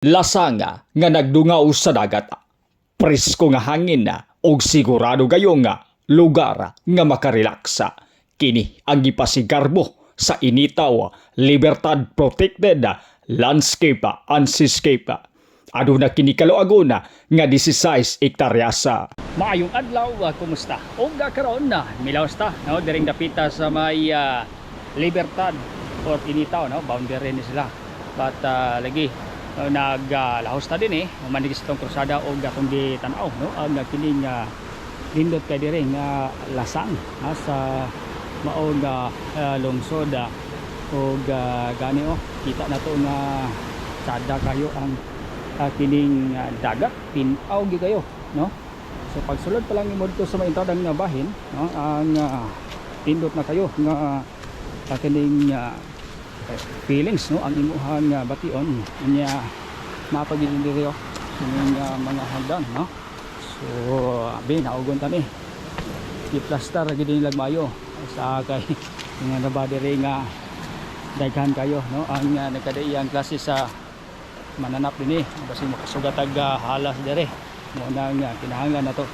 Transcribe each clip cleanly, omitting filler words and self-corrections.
Lasanga nga nagdungaw sa dagat. Presko nga hangin na og sigurado gayo nga lugar nga makarelaksa. Kini ang gipasigarbo sa initaw Libertad Protected Landscape and Seascape. Aduna kini kaluaguna nga 16 hektaryasa. Maayong adlaw, kumusta? Og karon na milaws ta no diring dapita sa may Libertad or initaw no boundary ni sila. But lagi naglahos ta din manigis tong krusada og atong gitanaw no ang kining lindot kay dire nga lasang sa maong lungsod og gani kita na to nga sada kayo ang kining dagat tinaw gi kayo no. So pagsulod pa lang imod to sa maintawdan nga bahin no ang lindot na kayo nga kining feelings no ang imuhang bation niya mapagilin diri kining mga hagdan no. So abi naugon tani i-plaster gid nilag mayo sa kay nga nabadiri nga daghan kayo no ang nagkadaiyang klase sa mananap dinhi basi makasugat ag halas diri mo nang kinahanglan nato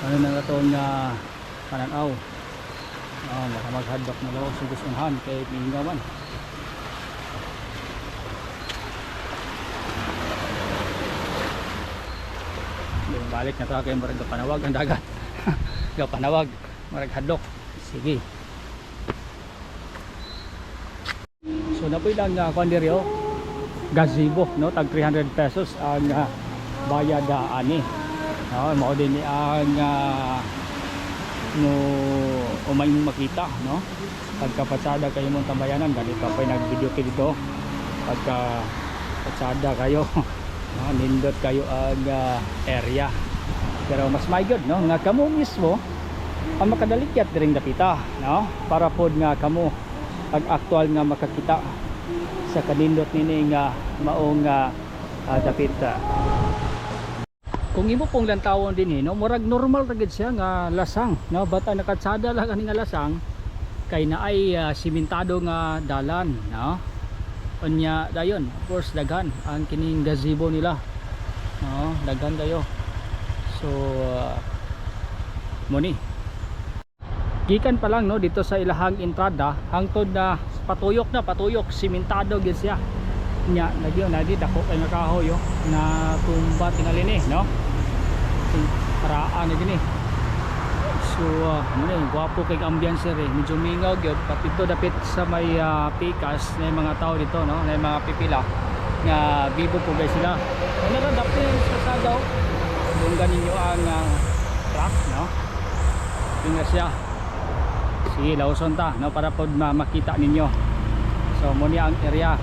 ano na nato nga pananaw baka maghadlok na law sugos unhan kay pingawan. Balik na ta kay marag panawag ang dagat panawag marag hadlok sige. So napoy lang kuan diri gazebo no tag 300 pesos ang bayad ani no mao din ni ang no umay makita no pagkapatsada kayo mong tambayanan ganito pa nag-video kay dito pagka patsada kayo no nindot kayo ang area pero mas may good no nga kamo mismo ang makadalikyat diring dapita no para pod nga kamo ag aktual nga makakita sa kanindot nini nga maong dapit. Kung imo pong lantawon din no murag normal ra gid siya nga lasang no bata nakatsada lang ani nga lasang kay naay simentado nga dalan no unya dayon of course daghan ang kining gazebo nila no daghan kayo. So muni gikan pa lang no dito sa ilahang entrada hangtod na patuyok simentado gid siya nya nagyo na di dako kay nga kahoy na tumba tingali ni no paraan na gini. So muna gwapo kay ambiance medyo mingaw gyud pati to dapit sa may pikas na mga tao dito no na mga pipila nga bibo po guys sila ano ra dapit sa sagaw dunggan ninyo ang truck no tingnan siya si Lawson ta no para pod makita ninyo. So muna ang area.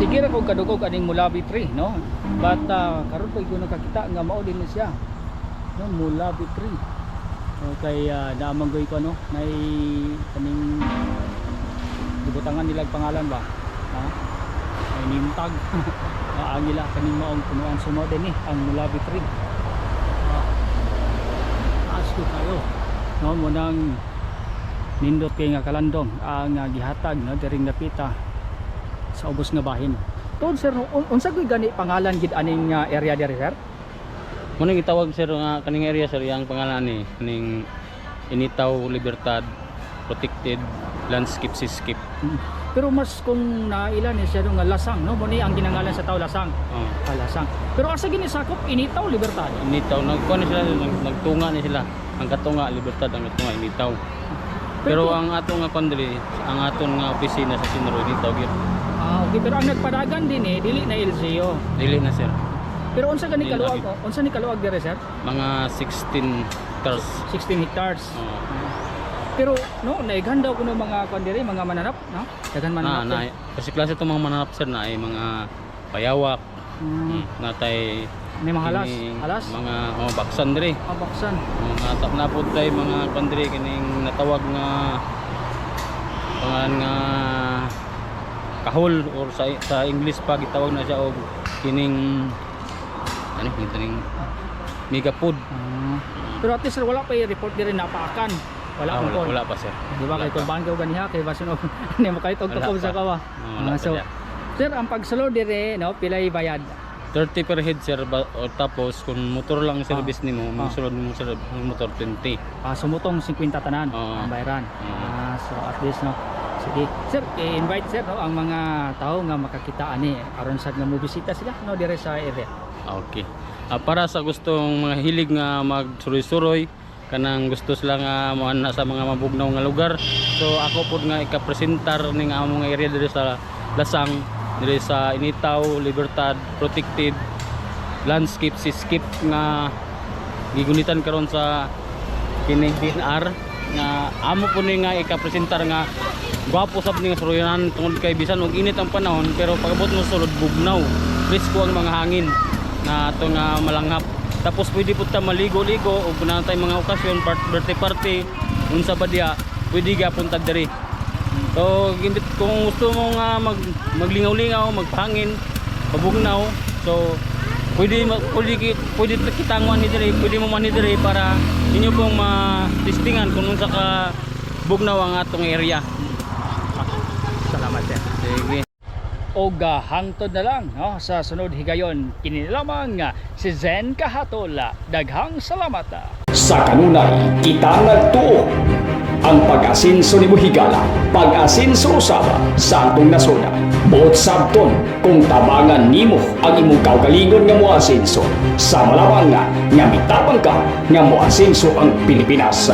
Sige ra kog kadugog aning mulabi tree no but karon pa ko nakakita nga mao din siya no mulabi tree okay naamanggoy ko no nay kaning gibutangan nila pangalan ba ha ay nimtag ang ila kaning maong punuan sumo din ang mulabi tree asko kayo no mo nang nindot kay nga kalandong ang gihatag no diring napita sa ubos nga bahin. Tuod sir, unsa gyud gani pangalan gid aning area diri sir? Muna gitawag sir nga kaning area sir yang pangalan ni kaning Initaw Libertad Protected Landscape Seascape. Pero mas kung nailan ni siya nga lasang no, muni ang ginangalan sa tao lasang. Lasang. Pero asa gini sakop Initaw Libertad? Initaw nagkuan ni sila nagtunga ni sila. Ang katunga Libertad ang katunga Initaw. Pero ang atong nga kondri, ang atong nga opisina sa Sinro Initaw gyud. Okay, pero ang nagpadagan din dili na LGU. Dili na sir. Pero unsa gani kaluwag? Unsa ni kaluwag dire sir? Mga 16 hectares. 16 hectares. Pero no, naiganda ko ng mga kondiri, mga mananap, no? Daghan mananap. Kasi klase itong mga mananap sir na ay mga payawak. Natay may mga halas. Mga baksan diri. Baksan. Mga tapnapod tay mga kondiri kining natawag nga pangalan nga kahol or sa English pa gitawag na siya og kining ano kining megapod. Pero at least wala pa i-report din napaakan. Wala akong kon. Wala pa sir. Di ba Wala kay pa. kurbahan ka ganiha kay basunog ni mo kahit og Wala tukob pa. sa kawa. Wala pa So siya. sir, ang pagsulod dire no pilay bayad. 30 per head sir o tapos kung motor lang ang service nimo magsulod mo sa motor 20. Sumutong 50 tanan Oo. ang bayaran. Oo. So at least no. Sige. Sir, i-invite sir no ang mga tao nga makakita ani aron sad nga mobisita sila no dire sa area. Okay. Para sa gustong mga hilig nga magsuroy-suroy kanang gusto sila nga moana sa mga mabugnaw nga lugar. So ako pod nga ika-presentar ning among area diri sa Lasang, diri sa Initaw, Libertad, Protected Landscape Seascape nga gigunitan karon sa kini DNR nga amo po ni nga ika-presentar nga gwapo sab ni nga suroyanan tungod kay bisan og init ang panahon pero pagabot mo sulod bugnaw, presko ang mga hangin na ato nga malanghap. Tapos pwede po ta maligo-ligo o kung tay mga okasyon, birthday-party, unsa ba diya, pwede ka punta diri. So kung gusto mo nga maglingaw-lingaw, magpahangin, pabugnaw, so pwede kita mo ani diri, pwede mo man diri para inyo pong ma-testingan kung unsa ka bugnaw ang atong area. Salamat sir. Sige. Og hangtod na lang no sa sunod higayon kini lamang si Zen Kahatol. Daghang salamat. Sa kanunay, kita nagtuo ang pag-asinso ni Higala, pag-asinso usaba sa atong nasona. Buot sabton kung tabangan nimo ang imong kaugalingon nga moasinso, sa malawang nga mitapang ka nga moasinso ang Pilipinas.